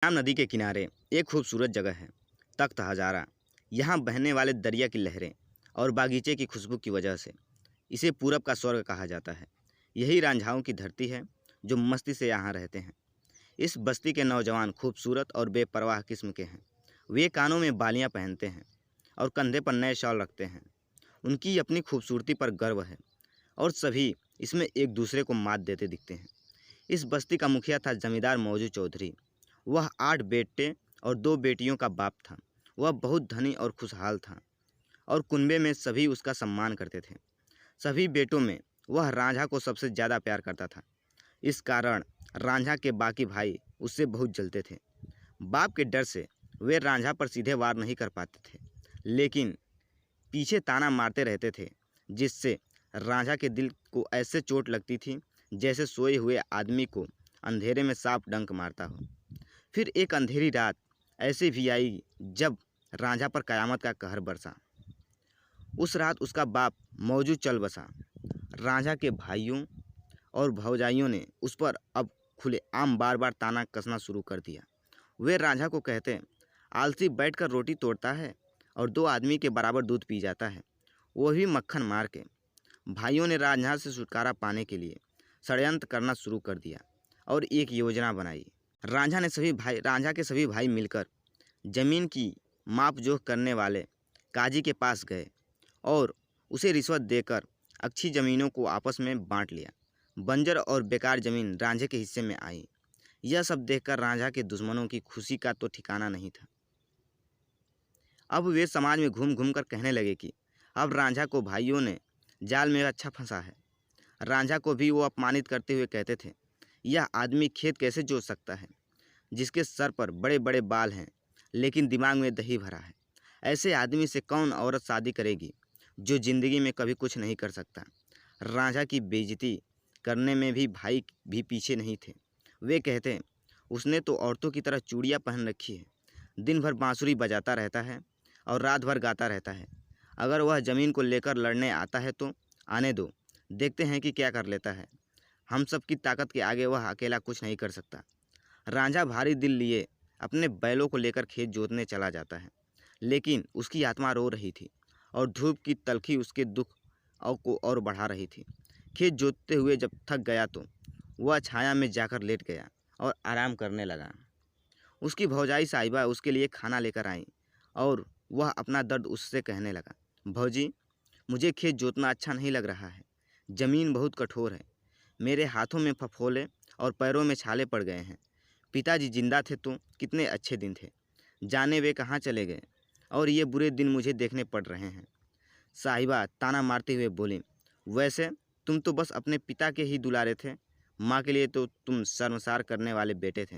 यमुना नदी के किनारे एक खूबसूरत जगह है, तख्त हजारा। यहाँ बहने वाले दरिया की लहरें और बागीचे की खुशबू की वजह से इसे पूरब का स्वर्ग कहा जाता है। यही रांझाओं की धरती है जो मस्ती से यहाँ रहते हैं। इस बस्ती के नौजवान खूबसूरत और बेपरवाह किस्म के हैं। वे कानों में बालियाँ पहनते हैं और कंधे पर नए शॉल रखते हैं। उनकी अपनी खूबसूरती पर गर्व है और सभी इसमें एक दूसरे को मात देते दिखते हैं। इस बस्ती का मुखिया था जमींदार मौजू चौधरी। वह 8 बेटे और 2 बेटियों का बाप था। वह बहुत धनी और खुशहाल था और कुनबे में सभी उसका सम्मान करते थे। सभी बेटों में वह रांझा को सबसे ज़्यादा प्यार करता था। इस कारण रांझा के बाकी भाई उससे बहुत जलते थे। बाप के डर से वे रांझा पर सीधे वार नहीं कर पाते थे, लेकिन पीछे ताना मारते रहते थे, जिससे रांझा के दिल को ऐसे चोट लगती थी जैसे सोए हुए आदमी को अंधेरे में सांप डंक मारता हो। फिर एक अंधेरी रात ऐसे भी आई जब रांझा पर कयामत का कहर बरसा। उस रात उसका बाप मौजू चल बसा। रांझा के भाइयों और भौजाइयों ने उस पर अब खुलेआम बार बार ताना कसना शुरू कर दिया। वे रांझा को कहते, आलसी बैठकर रोटी तोड़ता है और 2 आदमी के बराबर दूध पी जाता है, वो भी मक्खन मार के। भाइयों ने रांझा से छुटकारा पाने के लिए षड्यंत्र करना शुरू कर दिया और एक योजना बनाई। रांझा के सभी भाई मिलकर जमीन की माप जोख करने वाले काजी के पास गए और उसे रिश्वत देकर अच्छी ज़मीनों को आपस में बांट लिया। बंजर और बेकार ज़मीन रांझे के हिस्से में आई। यह सब देखकर रांझा के दुश्मनों की खुशी का तो ठिकाना नहीं था। अब वे समाज में घूम घूम कर कहने लगे कि अब रांझा को भाइयों ने जाल में अच्छा फंसा है। रांझा को भी वो अपमानित करते हुए कहते थे, यह आदमी खेत कैसे जोत सकता है, जिसके सर पर बड़े बड़े बाल हैं लेकिन दिमाग में दही भरा है। ऐसे आदमी से कौन औरत शादी करेगी जो ज़िंदगी में कभी कुछ नहीं कर सकता। रांझा की बेइज्जती करने में भी भाई भी पीछे नहीं थे। वे कहते, उसने तो औरतों की तरह चूड़ियाँ पहन रखी है, दिन भर बांसुरी बजाता रहता है और रात भर गाता रहता है। अगर वह ज़मीन को लेकर लड़ने आता है तो आने दो, देखते हैं कि क्या कर लेता है। हम सब की ताकत के आगे वह अकेला कुछ नहीं कर सकता। रांझा भारी दिल लिए अपने बैलों को लेकर खेत जोतने चला जाता है, लेकिन उसकी आत्मा रो रही थी और धूप की तलखी उसके दुख को और बढ़ा रही थी। खेत जोतते हुए जब थक गया तो वह छाया में जाकर लेट गया और आराम करने लगा। उसकी भौजाई साहिबा उसके लिए खाना लेकर आई और वह अपना दर्द उससे कहने लगा, भौजी, मुझे खेत जोतना अच्छा नहीं लग रहा है। ज़मीन बहुत कठोर है। मेरे हाथों में फफोले और पैरों में छाले पड़ गए हैं। पिताजी जिंदा थे तो कितने अच्छे दिन थे, जाने वे कहाँ चले गए और ये बुरे दिन मुझे देखने पड़ रहे हैं। साहिबा ताना मारते हुए बोली, वैसे तुम तो बस अपने पिता के ही दुलारे थे, माँ के लिए तो तुम शर्मसार करने वाले बेटे थे।